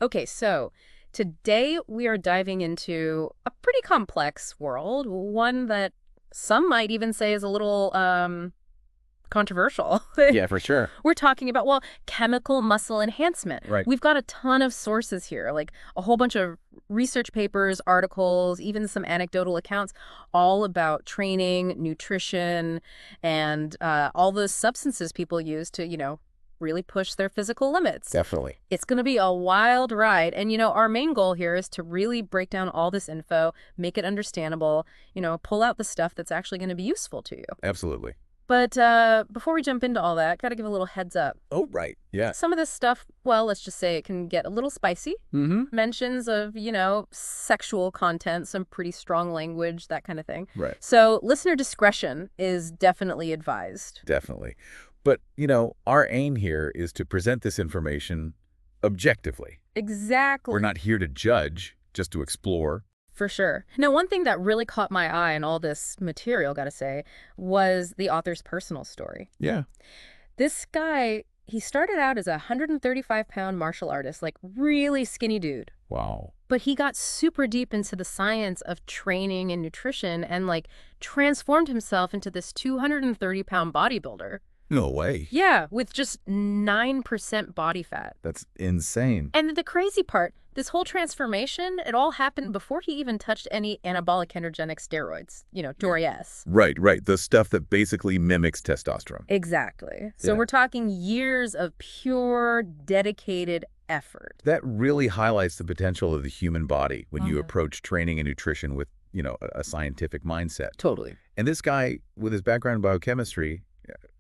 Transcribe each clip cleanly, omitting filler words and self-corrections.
Okay, so today we are diving into a pretty complex world, one that some might even say is a little controversial. Yeah, for sure. We're talking about, well, chemical muscle enhancement. Right. We've got a ton of sources here, like a whole bunch of research papers, articles, even some anecdotal accounts, all about training, nutrition, and all the substances people use to, really push their physical limits. Definitely. It's going to be a wild ride. And, our main goal here is to really break down all this info, make it understandable, pull out the stuff that's actually going to be useful to you. Absolutely. But before we jump into all that, got to give a little heads up. Oh, right. Yeah. Some of this stuff, well, let's just say it can get a little spicy. Mm-hmm. Mentions of, sexual content, some pretty strong language, that kind of thing. Right. So listener discretion is definitely advised. Definitely. But, our aim here is to present this information objectively. Exactly. We're not here to judge, just to explore. For sure. Now, one thing that really caught my eye in all this material, gotta say, was the author's personal story. Yeah. This guy, he started out as a 135-pound martial artist, like really skinny dude. Wow. But he got super deep into the science of training and nutrition and transformed himself into this 230-pound bodybuilder. No way. Yeah, with just 9% body fat. That's insane. And the crazy part, this whole transformation, it all happened before he even touched any anabolic androgenic steroids, Dory-S. Right. The stuff that basically mimics testosterone. Exactly. So Yeah. we're talking years of pure, dedicated effort. That really highlights the potential of the human body when you approach training and nutrition with, a scientific mindset. Totally. And this guy, with his background in biochemistry,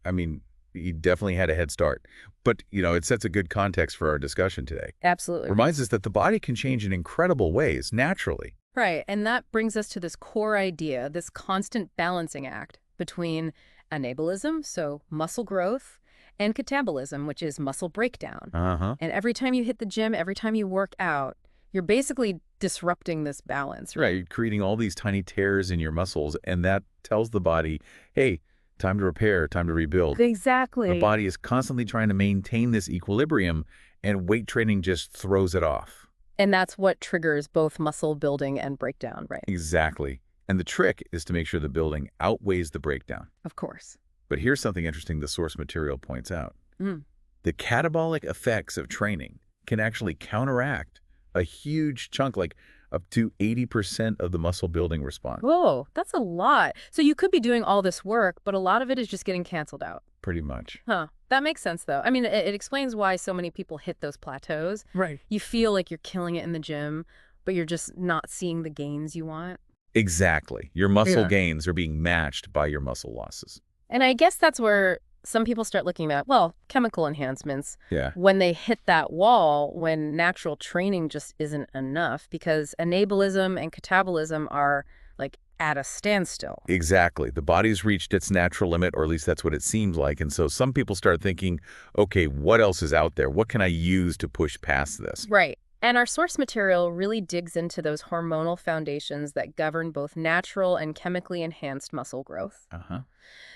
I mean, he definitely had a head start. But, it sets a good context for our discussion today. Absolutely. Reminds us that the body can change in incredible ways, naturally. Right. And that brings us to this core idea, this constant balancing act between anabolism, so muscle growth, and catabolism, which is muscle breakdown. Uh-huh. And every time you hit the gym, every time you work out, you're basically disrupting this balance. Right. You're creating all these tiny tears in your muscles, and that tells the body, hey, time to repair, time to rebuild. Exactly. The body is constantly trying to maintain this equilibrium, and weight training just throws it off. And that's what triggers both muscle building and breakdown, right? Exactly. And the trick is to make sure the building outweighs the breakdown. Of course. But here's something interesting the source material points out. Mm. The catabolic effects of training can actually counteract a huge chunk, like up to 80% of the muscle building response. Whoa, that's a lot. So you could be doing all this work, but a lot of it is just getting canceled out. Pretty much. Huh. That makes sense, though. I mean, it explains why so many people hit those plateaus. Right. You feel like you're killing it in the gym, but you're just not seeing the gains you want. Exactly. Your muscle gains are being matched by your muscle losses. And I guess that's where some people start looking at, well, chemical enhancements. Yeah. When they hit that wall, when natural training just isn't enough, because anabolism and catabolism are at a standstill. Exactly. The body's reached its natural limit, or at least that's what it seems like. And so some people start thinking, okay, what else is out there? What can I use to push past this? Right. And our source material really digs into those hormonal foundations that govern both natural and chemically enhanced muscle growth. Uh-huh.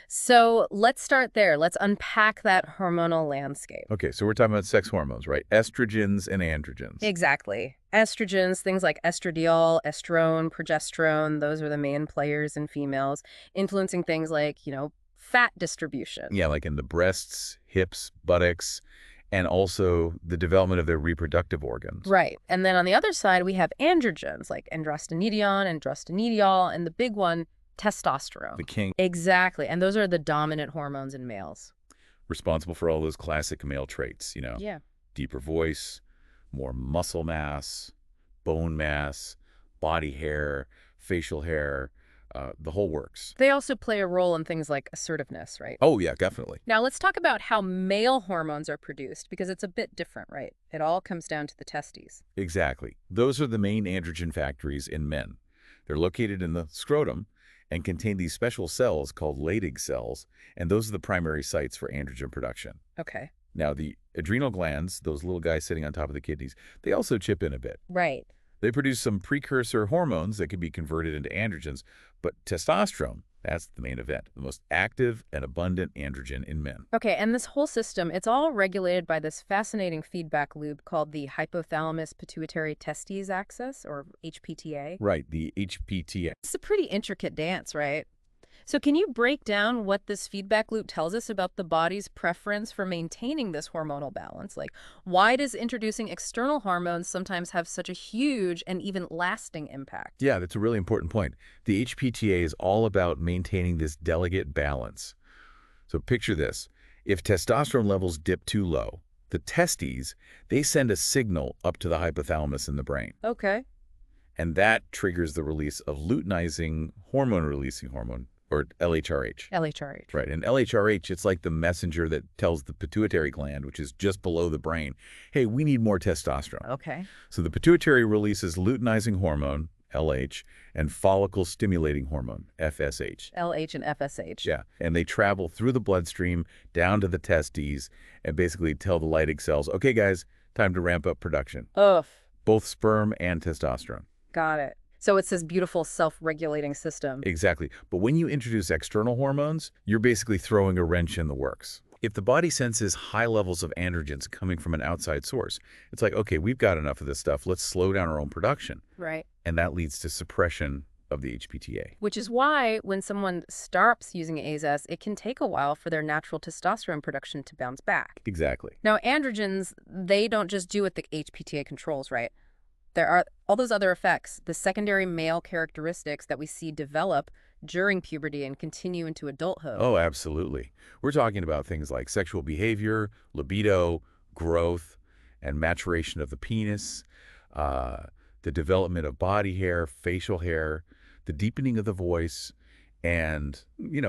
So let's start there. Let's unpack that hormonal landscape. Okay, so we're talking about sex hormones, right? Estrogens and androgens. Exactly. Estrogens, things like estradiol, estrone, progesterone, those are the main players in females, influencing things like, fat distribution. Yeah, like in the breasts, hips, buttocks, and also the development of their reproductive organs. Right. And then on the other side, we have androgens like androstenedione, androstenediol, and the big one, testosterone. The king. Exactly. And those are the dominant hormones in males. Responsible for all those classic male traits, Yeah. Deeper voice, more muscle mass, bone mass, body hair, facial hair, the whole works. They also play a role in things like assertiveness, right? Oh, yeah, definitely. Now, let's talk about how male hormones are produced, because it's a bit different, right? It all comes down to the testes. Exactly. Those are the main androgen factories in men. They're located in the scrotum and contain these special cells called Leydig cells, and those are the primary sites for androgen production. Okay. Now, the adrenal glands, those little guys sitting on top of the kidneys, they also chip in a bit. Right. They produce some precursor hormones that can be converted into androgens, but testosterone, that's the main event, the most active and abundant androgen in men. Okay, and this whole system, it's all regulated by this fascinating feedback loop called the hypothalamus-pituitary-testes axis, or HPTA. Right, the HPTA. It's a pretty intricate dance, right? So can you break down what this feedback loop tells us about the body's preference for maintaining this hormonal balance? Like, why does introducing external hormones sometimes have such a huge and even lasting impact? Yeah, that's a really important point. The HPTA is all about maintaining this delicate balance. So picture this. If testosterone levels dip too low, the testes, they send a signal up to the hypothalamus in the brain. Okay. And that triggers the release of luteinizing hormone-releasing hormone, or LHRH. LHRH. Right, and LHRH, it's like the messenger that tells the pituitary gland, which is just below the brain, hey, we need more testosterone. Okay. So the pituitary releases luteinizing hormone, LH, and follicle-stimulating hormone, FSH. LH and FSH. Yeah, and they travel through the bloodstream down to the testes and basically tell the Leydig cells, okay, guys, time to ramp up production. Ugh. Both sperm and testosterone. Got it. So it's this beautiful self-regulating system. Exactly. But when you introduce external hormones, you're basically throwing a wrench in the works. If the body senses high levels of androgens coming from an outside source, it's like, okay, we've got enough of this stuff. Let's slow down our own production. Right. And that leads to suppression of the HPTA. Which is why when someone stops using AZES, it can take a while for their natural testosterone production to bounce back. Exactly. Now, androgens, they don't just do what the HPTA controls, right? There are all those other effects, the secondary male characteristics that we see develop during puberty and continue into adulthood. Oh, absolutely. We're talking about things like sexual behavior, libido, growth, and maturation of the penis, the development of body hair, facial hair, the deepening of the voice, and,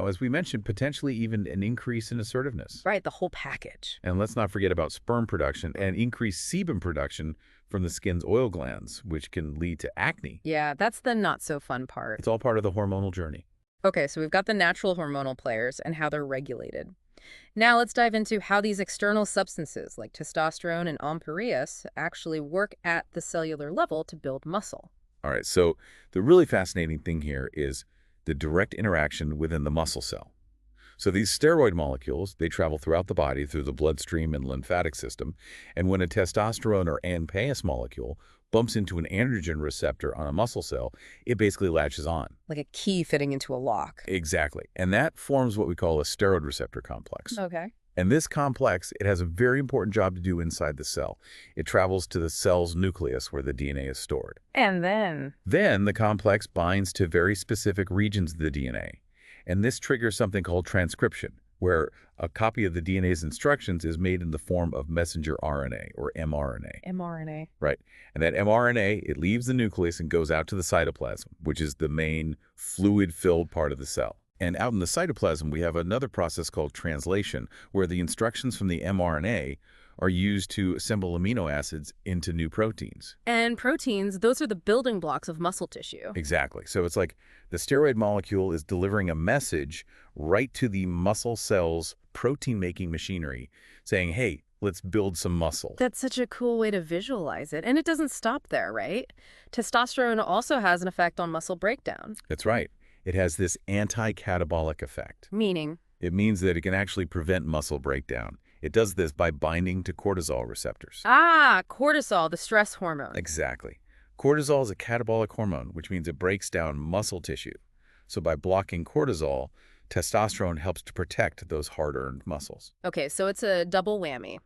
as we mentioned, potentially even an increase in assertiveness. Right, the whole package. And let's not forget about sperm production and increased sebum production from the skin's oil glands, which can lead to acne. Yeah, that's the not so fun part. It's all part of the hormonal journey. Okay, so we've got the natural hormonal players and how they're regulated. Now let's dive into how these external substances like testosterone and amphoreus actually work at the cellular level to build muscle. All right, so the really fascinating thing here is the direct interaction within the muscle cell. So these steroid molecules, they travel throughout the body through the bloodstream and lymphatic system, and when a testosterone or ANPAS molecule bumps into an androgen receptor on a muscle cell, it basically latches on. Like a key fitting into a lock. Exactly. And that forms what we call a steroid receptor complex. Okay. And this complex, it has a very important job to do inside the cell. It travels to the cell's nucleus where the DNA is stored. And then Then the complex binds to very specific regions of the DNA. And this triggers something called transcription, where a copy of the DNA's instructions is made in the form of messenger RNA, or mRNA. mRNA. Right. And that mRNA, it leaves the nucleus and goes out to the cytoplasm, which is the main fluid-filled part of the cell. And out in the cytoplasm, we have another process called translation, where the instructions from the mRNA are used to assemble amino acids into new proteins. And proteins, those are the building blocks of muscle tissue. Exactly. So it's like the steroid molecule is delivering a message right to the muscle cell's protein-making machinery, saying, hey, let's build some muscle. That's such a cool way to visualize it. And it doesn't stop there, right? Testosterone also has an effect on muscle breakdown. That's right. It has this anti-catabolic effect. Meaning? It means that it can actually prevent muscle breakdown. It does this by binding to cortisol receptors. Ah, cortisol, the stress hormone. Exactly. Cortisol is a catabolic hormone, which means it breaks down muscle tissue. So by blocking cortisol, testosterone helps to protect those hard-earned muscles. Okay, so it's a double whammy.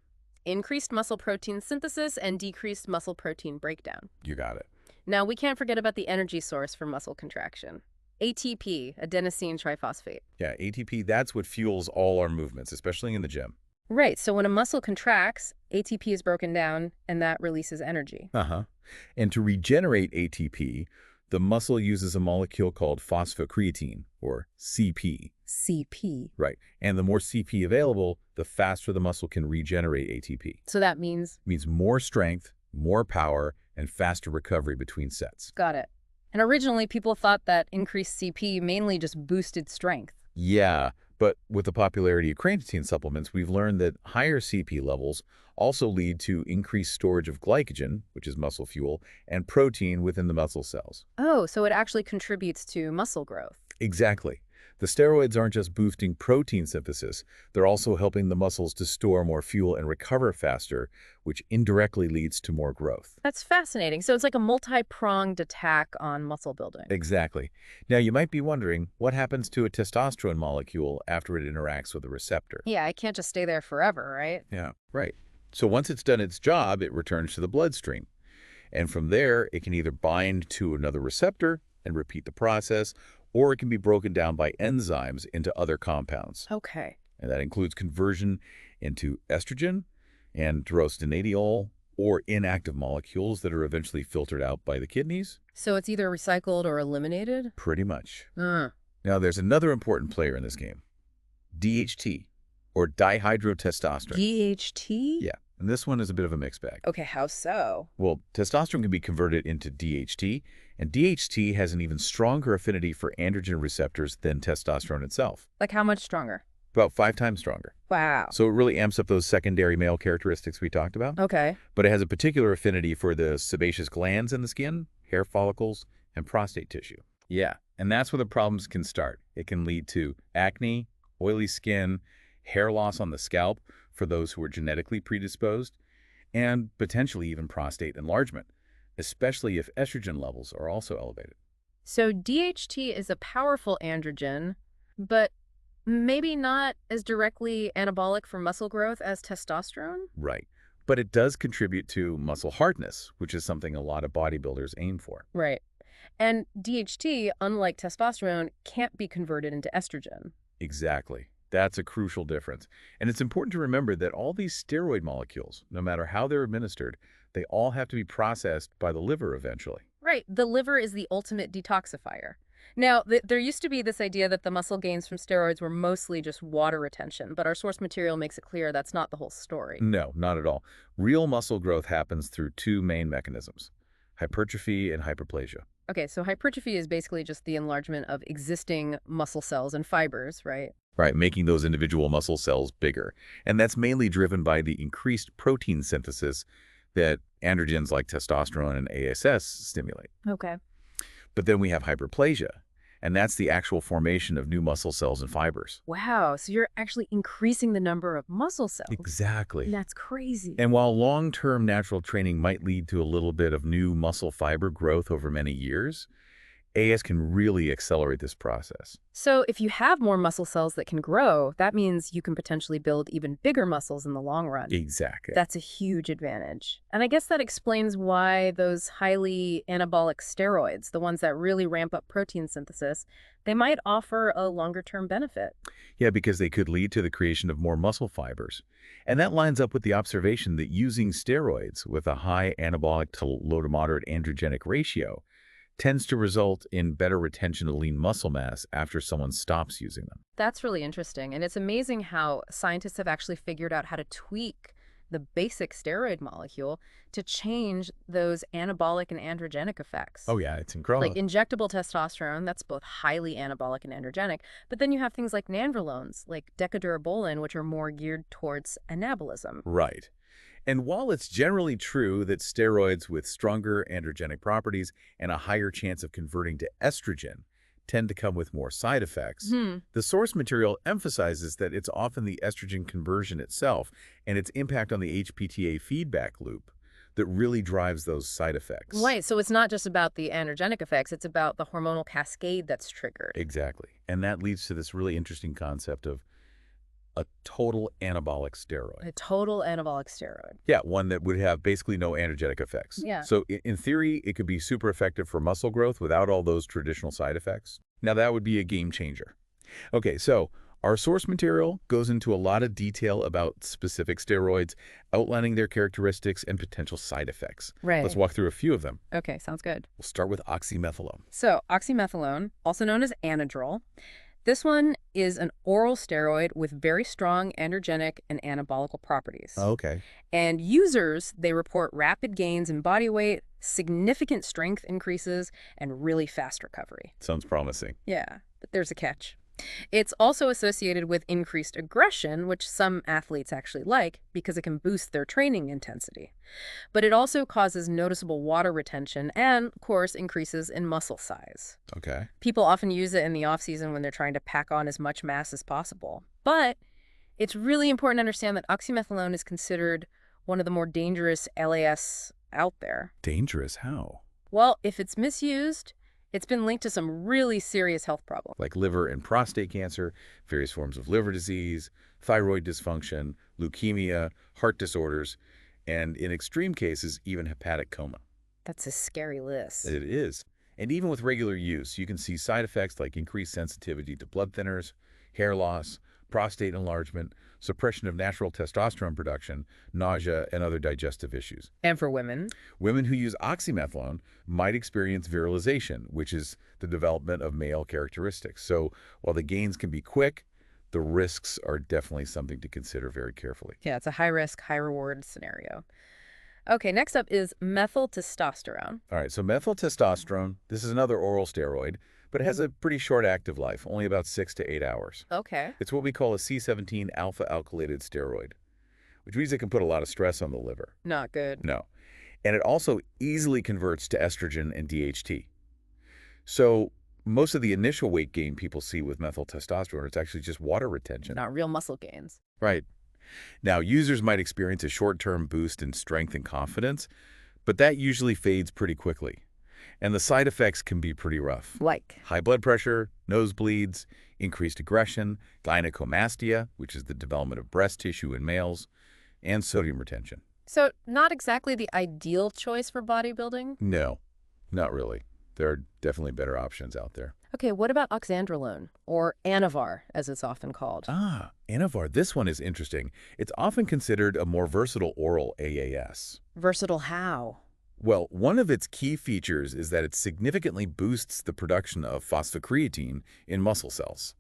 Increased muscle protein synthesis and decreased muscle protein breakdown. You got it. Now, we can't forget about the energy source for muscle contraction. ATP, adenosine triphosphate. Yeah, ATP, that's what fuels all our movements, especially in the gym. Right, so when a muscle contracts, ATP is broken down, and that releases energy. And to regenerate ATP, the muscle uses a molecule called phosphocreatine, or CP. CP. Right. And the more CP available, the faster the muscle can regenerate ATP. So that means? It means more strength, more power, and faster recovery between sets. Got it. And originally, people thought that increased CP mainly just boosted strength. Yeah, But with the popularity of creatine supplements, we've learned that higher CP levels also lead to increased storage of glycogen, which is muscle fuel, and protein within the muscle cells. Oh, so it actually contributes to muscle growth. Exactly. The steroids aren't just boosting protein synthesis, they're also helping the muscles to store more fuel and recover faster, which indirectly leads to more growth. That's fascinating. So it's like a multi-pronged attack on muscle building. Exactly. Now, you might be wondering, what happens to a testosterone molecule after it interacts with a receptor? Yeah, I can't just stay there forever, right? Yeah, right. So once it's done its job, it returns to the bloodstream. And from there, it can either bind to another receptor and repeat the process, or it can be broken down by enzymes into other compounds. Okay. And that includes conversion into estrogen, androstenediol, or inactive molecules that are eventually filtered out by the kidneys. So it's either recycled or eliminated? Pretty much. Uh, Now, there's another important player in this game, DHT, or dihydrotestosterone. DHT? Yeah, and this one is a bit of a mixed bag. Okay, how so? Well, testosterone can be converted into DHT, and DHT has an even stronger affinity for androgen receptors than testosterone itself, Like how much stronger? about 5 times stronger. Wow. So it really amps up those secondary male characteristics we talked about. Okay. But it has a particular affinity for the sebaceous glands in the skin, hair follicles, and prostate tissue. Yeah, and that's where the problems can start. It can lead to acne, oily skin, hair loss on the scalp for those who are genetically predisposed, and potentially even prostate enlargement, especially if estrogen levels are also elevated. So DHT is a powerful androgen, but maybe not as directly anabolic for muscle growth as testosterone? Right. But it does contribute to muscle hardness, which is something a lot of bodybuilders aim for. Right. And DHT, unlike testosterone, can't be converted into estrogen. Exactly. That's a crucial difference. And it's important to remember that all these steroid molecules, no matter how they're administered, they all have to be processed by the liver eventually. Right. The liver is the ultimate detoxifier. Now, there used to be this idea that the muscle gains from steroids were mostly just water retention, but our source material makes it clear that's not the whole story. No, not at all. Real muscle growth happens through 2 main mechanisms, hypertrophy and hyperplasia. Okay, so hypertrophy is basically just the enlargement of existing muscle cells and fibers, right? Right, making those individual muscle cells bigger. And that's mainly driven by the increased protein synthesis that androgens like testosterone and ASS stimulate. Okay. But then we have hyperplasia, and that's the actual formation of new muscle cells and fibers. Wow, so you're actually increasing the number of muscle cells. Exactly. That's crazy. And while long-term natural training might lead to a little bit of new muscle fiber growth over many years, AS can really accelerate this process. So if you have more muscle cells that can grow, that means you can potentially build even bigger muscles in the long run. Exactly. That's a huge advantage. And I guess that explains why those highly anabolic steroids, the ones that really ramp up protein synthesis, they might offer a longer-term benefit. Yeah, because they could lead to the creation of more muscle fibers. And that lines up with the observation that using steroids with a high anabolic to low to moderate androgenic ratio tends to result in better retention of lean muscle mass after someone stops using them. That's really interesting. And it's amazing how scientists have actually figured out how to tweak the basic steroid molecule to change those anabolic and androgenic effects. Oh yeah, it's incredible. Like injectable testosterone, that's both highly anabolic and androgenic. But then you have things like nandrolones, like decadurabolin, which are more geared towards anabolism. Right. And while it's generally true that steroids with stronger androgenic properties and a higher chance of converting to estrogen tend to come with more side effects, the source material emphasizes that it's often the estrogen conversion itself and its impact on the HPTA feedback loop that really drives those side effects. Right, so it's not just about the androgenic effects, it's about the hormonal cascade that's triggered. Exactly. And that leads to this really interesting concept of a total anabolic steroid. A total anabolic steroid. Yeah, one that would have basically no androgenic effects. Yeah. So in theory, it could be super effective for muscle growth without all those traditional side effects. Now, that would be a game changer. Okay, so our source material goes into a lot of detail about specific steroids, outlining their characteristics and potential side effects. Right. Let's walk through a few of them. Okay, sounds good. We'll start with oxymethylone. So, oxymethylone, also known as Anadrol, this one is an oral steroid with very strong androgenic and anabolical properties. Okay. And users, they report rapid gains in body weight, significant strength increases, and really fast recovery. Sounds promising. Yeah, but there's a catch. It's also associated with increased aggression, which some athletes actually like because it can boost their training intensity. But it also causes noticeable water retention and, of course, increases in muscle size. Okay. People often use it in the off-season when they're trying to pack on as much mass as possible. But it's really important to understand that oxymethylone is considered one of the more dangerous LAS out there. Dangerous? How? Well, if it's misused, it's been linked to some really serious health problems. Like liver and prostate cancer, various forms of liver disease, thyroid dysfunction, leukemia, heart disorders, and in extreme cases, even hepatic coma. That's a scary list. It is. And even with regular use, you can see side effects like increased sensitivity to blood thinners, hair loss, prostate enlargement, suppression of natural testosterone production, nausea, and other digestive issues. And for women? Women who use oxymethylone might experience virilization, which is the development of male characteristics. So while the gains can be quick, the risks are definitely something to consider very carefully. Yeah, it's a high-risk, high-reward scenario. Okay, next up is methyltestosterone. All right, so methyltestosterone, this is another oral steroid, but it has a pretty short active life, only about 6 to 8 hours. Okay. It's what we call a C17 alpha-alkylated steroid, which means it can put a lot of stress on the liver. Not good. No. And it also easily converts to estrogen and DHT. So most of the initial weight gain people see with methyltestosterone, it's actually just water retention. Not real muscle gains. Right. Now, users might experience a short-term boost in strength and confidence, but that usually fades pretty quickly. And the side effects can be pretty rough. Like? High blood pressure, nosebleeds, increased aggression, gynecomastia, which is the development of breast tissue in males, and sodium retention. So not exactly the ideal choice for bodybuilding? No, not really. There are definitely better options out there. Okay, what about oxandrolone, or Anavar, as it's often called? Ah, Anavar. This one is interesting. It's often considered a more versatile oral AAS. Versatile how? Well, one of its key features is that it significantly boosts the production of phosphocreatine in muscle cells.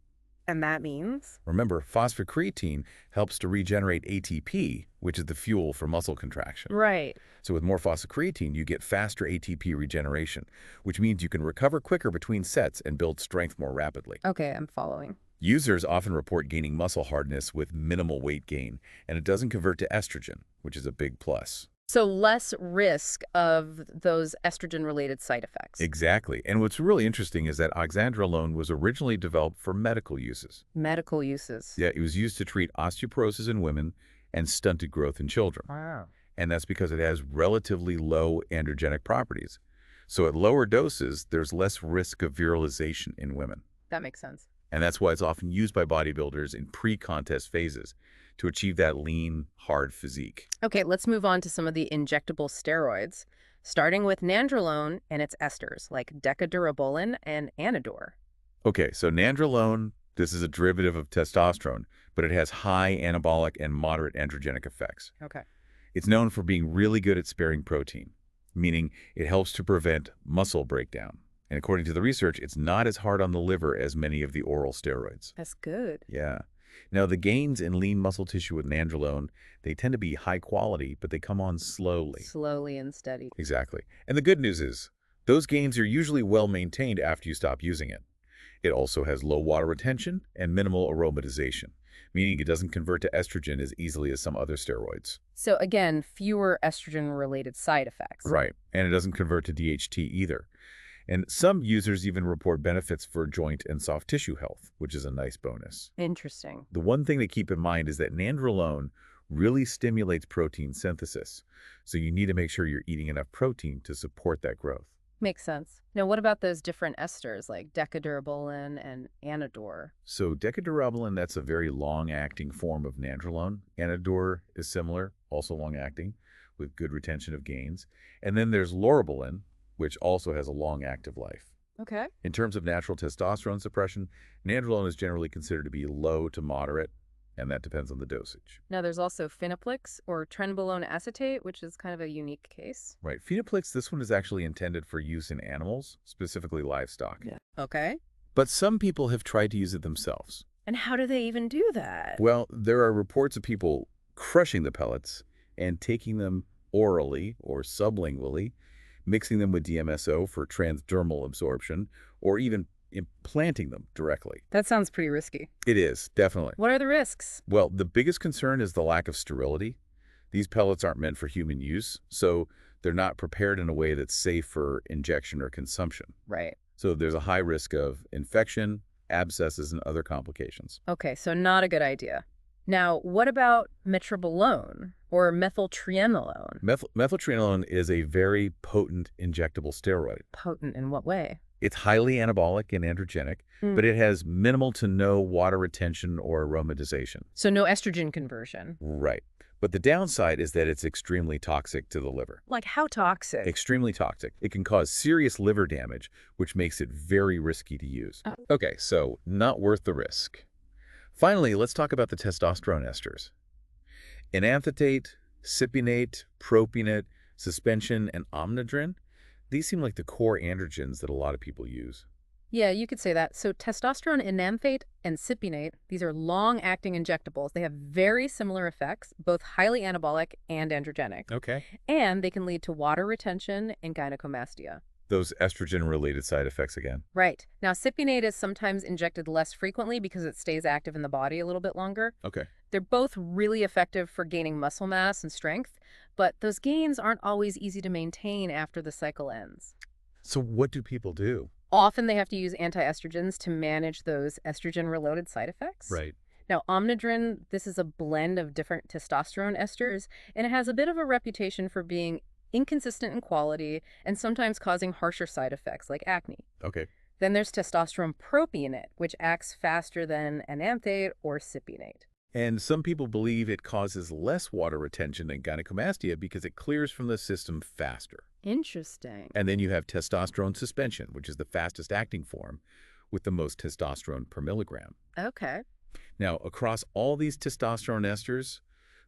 And that means? Remember, phosphocreatine helps to regenerate ATP, which is the fuel for muscle contraction. Right. So with more phosphocreatine, you get faster ATP regeneration, which means you can recover quicker between sets and build strength more rapidly. Okay, I'm following. Users often report gaining muscle hardness with minimal weight gain, and it doesn't convert to estrogen, which is a big plus. So less risk of those estrogen-related side effects. Exactly. And what's really interesting is that oxandrolone was originally developed for medical uses. Medical uses. Yeah, it was used to treat osteoporosis in women and stunted growth in children. Wow. And that's because it has relatively low androgenic properties. So at lower doses, there's less risk of virilization in women. That makes sense. And that's why it's often used by bodybuilders in pre-contest phases to achieve that lean, hard physique. Okay, let's move on to some of the injectable steroids, starting with nandrolone and its esters, like decadurabolin and anador. Okay, so nandrolone, this is a derivative of testosterone, but it has high anabolic and moderate androgenic effects. Okay. It's known for being really good at sparing protein, meaning it helps to prevent muscle breakdown. And according to the research, it's not as hard on the liver as many of the oral steroids. That's good. Yeah. Now, the gains in lean muscle tissue with nandrolone, they tend to be high quality, but they come on slowly. Slowly and steady. Exactly. And the good news is, those gains are usually well maintained after you stop using it. It also has low water retention and minimal aromatization, meaning it doesn't convert to estrogen as easily as some other steroids. So again, fewer estrogen-related side effects. Right. And it doesn't convert to DHT either. And some users even report benefits for joint and soft tissue health, which is a nice bonus. Interesting. The one thing to keep in mind is that nandrolone really stimulates protein synthesis. So you need to make sure you're eating enough protein to support that growth. Makes sense. Now, what about those different esters like decadurabolin and anador? So decadurabolin, that's a very long-acting form of nandrolone. Anador is similar, also long-acting, with good retention of gains. And then there's lorobolin, which also has a long active life. Okay. In terms of natural testosterone suppression, nandrolone is generally considered to be low to moderate, and that depends on the dosage. Now, there's also Phenoplex or trenbolone acetate, which is kind of a unique case. Right. Phenoplex, this one is actually intended for use in animals, specifically livestock. Yeah. Okay. But some people have tried to use it themselves. And how do they even do that? Well, there are reports of people crushing the pellets and taking them orally or sublingually, mixing them with DMSO for transdermal absorption, or even implanting them directly. That sounds pretty risky. It is, definitely. What are the risks? Well, the biggest concern is the lack of sterility. These pellets aren't meant for human use, so they're not prepared in a way that's safe for injection or consumption. Right. So there's a high risk of infection, abscesses, and other complications. Okay, so not a good idea. Now, what about metrobolone or methyltrianolone? Methyltrianolone is a very potent injectable steroid. Potent in what way? It's highly anabolic and androgenic, but it has minimal to no water retention or aromatization. So no estrogen conversion. Right. But the downside is that it's extremely toxic to the liver. Like how toxic? Extremely toxic. It can cause serious liver damage, which makes it very risky to use. Okay, so not worth the risk. Finally, let's talk about the testosterone esters. Enanthate, cypionate, propionate, suspension, and omnidrin. These seem like the core androgens that a lot of people use. Yeah, you could say that. So testosterone enanthate and cypionate, these are long-acting injectables. They have very similar effects, both highly anabolic and androgenic. Okay. And they can lead to water retention and gynecomastia. Those estrogen-related side effects again. Right. Now, cypionate is sometimes injected less frequently because it stays active in the body a little bit longer. Okay. They're both really effective for gaining muscle mass and strength, but those gains aren't always easy to maintain after the cycle ends. So what do people do? Often they have to use anti-estrogens to manage those estrogen-related side effects. Right. Now, omnidrin, this is a blend of different testosterone esters, and it has a bit of a reputation for being inconsistent in quality and sometimes causing harsher side effects like acne. Okay. Then there's testosterone propionate, which acts faster than enanthate or cypionate. And some people believe it causes less water retention than gynecomastia because it clears from the system faster. Interesting. And then you have testosterone suspension, which is the fastest acting form with the most testosterone per milligram. Okay. Now, across all these testosterone esters,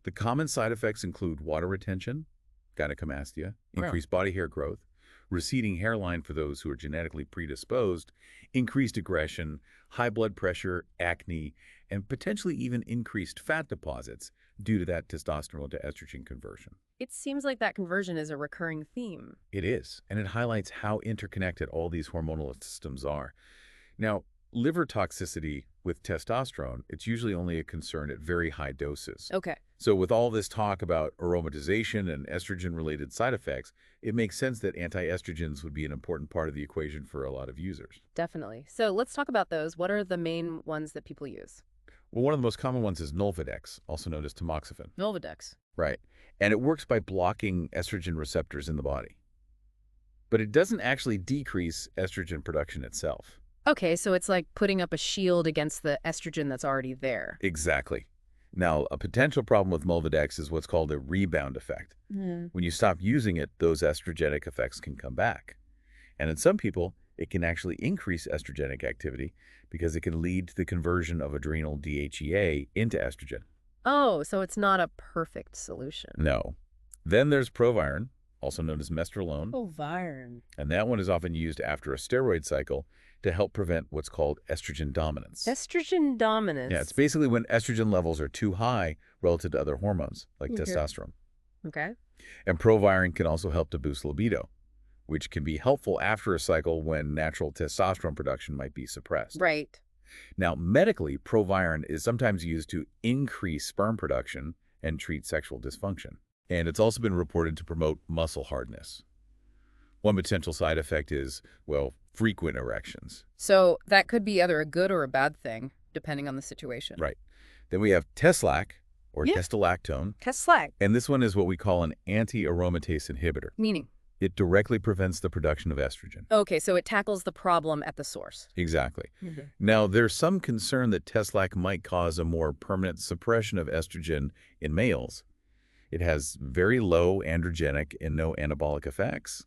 the common side effects include water retention, gynecomastia, increased body hair growth, receding hairline for those who are genetically predisposed, increased aggression, high blood pressure, acne, and potentially even increased fat deposits due to that testosterone to estrogen conversion. It seems like that conversion is a recurring theme. It is, and it highlights how interconnected all these hormonal systems are. Now, liver toxicity with testosterone, it's usually only a concern at very high doses. Okay. So with all this talk about aromatization and estrogen-related side effects, it makes sense that anti-estrogens would be an important part of the equation for a lot of users. Definitely. So let's talk about those. What are the main ones that people use? Well, one of the most common ones is Nolvadex, also known as tamoxifen. Nolvadex. Right. And it works by blocking estrogen receptors in the body. But it doesn't actually decrease estrogen production itself. Okay, so it's like putting up a shield against the estrogen that's already there. Exactly. Now, a potential problem with Nolvadex is what's called a rebound effect. When you stop using it, those estrogenic effects can come back. And in some people, it can actually increase estrogenic activity because it can lead to the conversion of adrenal DHEA into estrogen. Oh, so it's not a perfect solution. No. Then there's Proviron, also known as Mestrolone. Proviron. And that one is often used after a steroid cycle to help prevent what's called estrogen dominance. Estrogen dominance. Yeah, it's basically when estrogen levels are too high relative to other hormones, like testosterone. Okay. And Proviron can also help to boost libido, which can be helpful after a cycle when natural testosterone production might be suppressed. Right. Now, medically, Proviron is sometimes used to increase sperm production and treat sexual dysfunction. And it's also been reported to promote muscle hardness. One potential side effect is, well, frequent erections. So that could be either a good or a bad thing, depending on the situation. Right. Then we have Teslac, or testosterone. Teslac. And this one is what we call an anti-aromatase inhibitor. Meaning? It directly prevents the production of estrogen. Okay, so it tackles the problem at the source. Exactly. Now, there's some concern that Teslac might cause a more permanent suppression of estrogen in males. It has very low androgenic and no anabolic effects,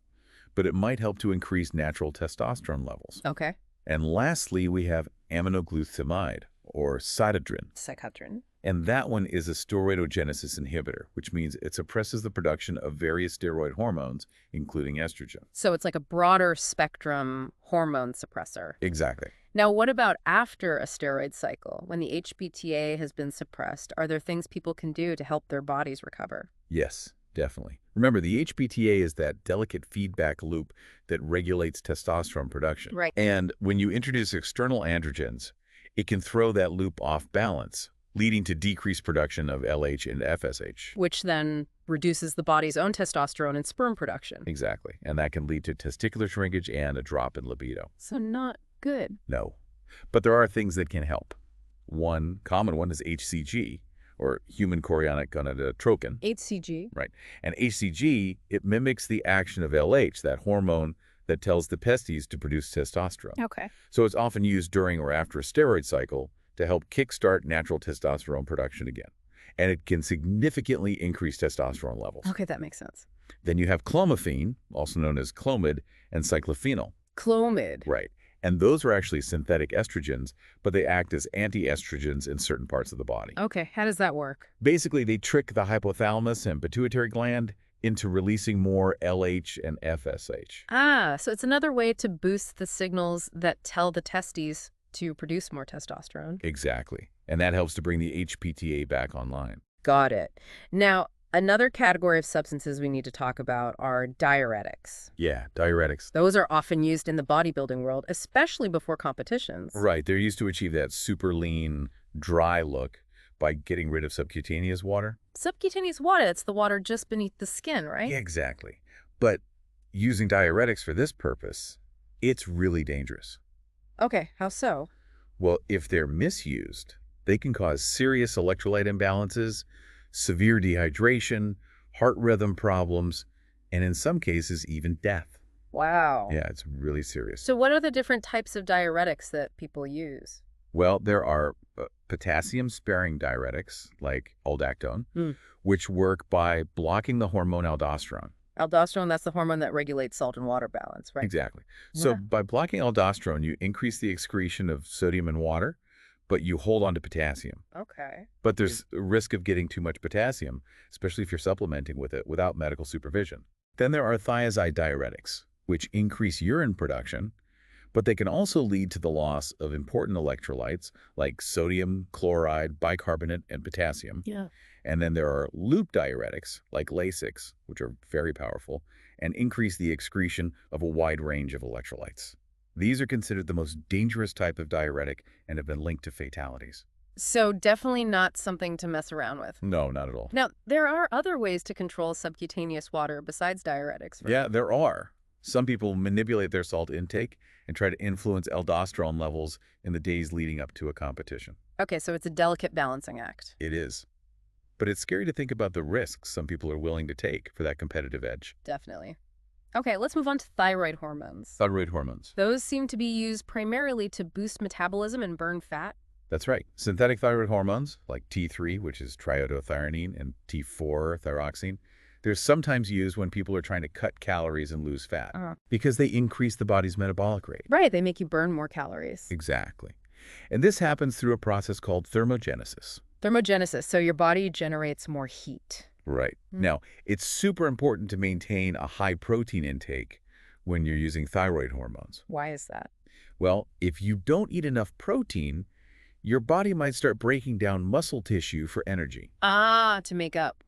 but it might help to increase natural testosterone levels. Okay. And lastly, we have aminoglutamide, or cytidrin. Cytidrin. And that one is a steroidogenesis inhibitor, which means it suppresses the production of various steroid hormones, including estrogen. So it's like a broader spectrum hormone suppressor. Exactly. Now, what about after a steroid cycle? When the HPTA has been suppressed, are there things people can do to help their bodies recover? Yes. Definitely. Remember, the HPTA is that delicate feedback loop that regulates testosterone production. Right. And when you introduce external androgens, it can throw that loop off balance, leading to decreased production of LH and FSH. Which then reduces the body's own testosterone and sperm production. Exactly. And that can lead to testicular shrinkage and a drop in libido. So not good. No. But there are things that can help. One common one is HCG, or human chorionic gonadotropin. HCG. Right. And HCG, it mimics the action of LH, that hormone that tells the testes to produce testosterone. Okay. So it's often used during or after a steroid cycle to help kickstart natural testosterone production again. And it can significantly increase testosterone levels. Okay, that makes sense. Then you have clomiphene, also known as Clomid, and cyclophenol. Clomid. Right. And those are actually synthetic estrogens, but they act as anti-estrogens in certain parts of the body. Okay, how does that work? Basically, they trick the hypothalamus and pituitary gland into releasing more LH and FSH. Ah, so it's another way to boost the signals that tell the testes to produce more testosterone. Exactly. And that helps to bring the HPTA back online. Got it. Now, another category of substances we need to talk about are diuretics. Yeah, diuretics. Those are often used in the bodybuilding world, especially before competitions. Right. They're used to achieve that super lean, dry look by getting rid of subcutaneous water. Subcutaneous water, it's the water just beneath the skin, right? Yeah, exactly. But using diuretics for this purpose, it's really dangerous. Okay, how so? Well, if they're misused, they can cause serious electrolyte imbalances, severe dehydration, heart rhythm problems, and in some cases, even death. Wow. Yeah, it's really serious. So what are the different types of diuretics that people use? Well, there are potassium-sparing diuretics, like aldactone, which work by blocking the hormone aldosterone. Aldosterone, that's the hormone that regulates salt and water balance, right? Exactly. So Yeah. by blocking aldosterone, you increase the excretion of sodium and water, but you hold on to potassium. Okay. But there's a risk of getting too much potassium, especially if you're supplementing with it without medical supervision. Then there are thiazide diuretics, which increase urine production, but they can also lead to the loss of important electrolytes like sodium, chloride, bicarbonate, and potassium. Yeah. And then there are loop diuretics like Lasix, which are very powerful, and increase the excretion of a wide range of electrolytes. These are considered the most dangerous type of diuretic and have been linked to fatalities. So definitely not something to mess around with. No, not at all. Now, there are other ways to control subcutaneous water besides diuretics. Yeah, there are. Some people manipulate their salt intake and try to influence aldosterone levels in the days leading up to a competition. Okay, so it's a delicate balancing act. It is. But it's scary to think about the risks some people are willing to take for that competitive edge. Definitely. Okay, let's move on to thyroid hormones. Thyroid hormones. Those seem to be used primarily to boost metabolism and burn fat. That's right. Synthetic thyroid hormones, like T3, which is triiodothyronine, and T4, thyroxine, they're sometimes used when people are trying to cut calories and lose fat because they increase the body's metabolic rate. Right, they make you burn more calories. Exactly. And this happens through a process called thermogenesis. Thermogenesis, so your body generates more heat. Right. Now, it's super important to maintain a high protein intake when you're using thyroid hormones. Why is that? Well, if you don't eat enough protein, your body might start breaking down muscle tissue for energy. Ah, to make up.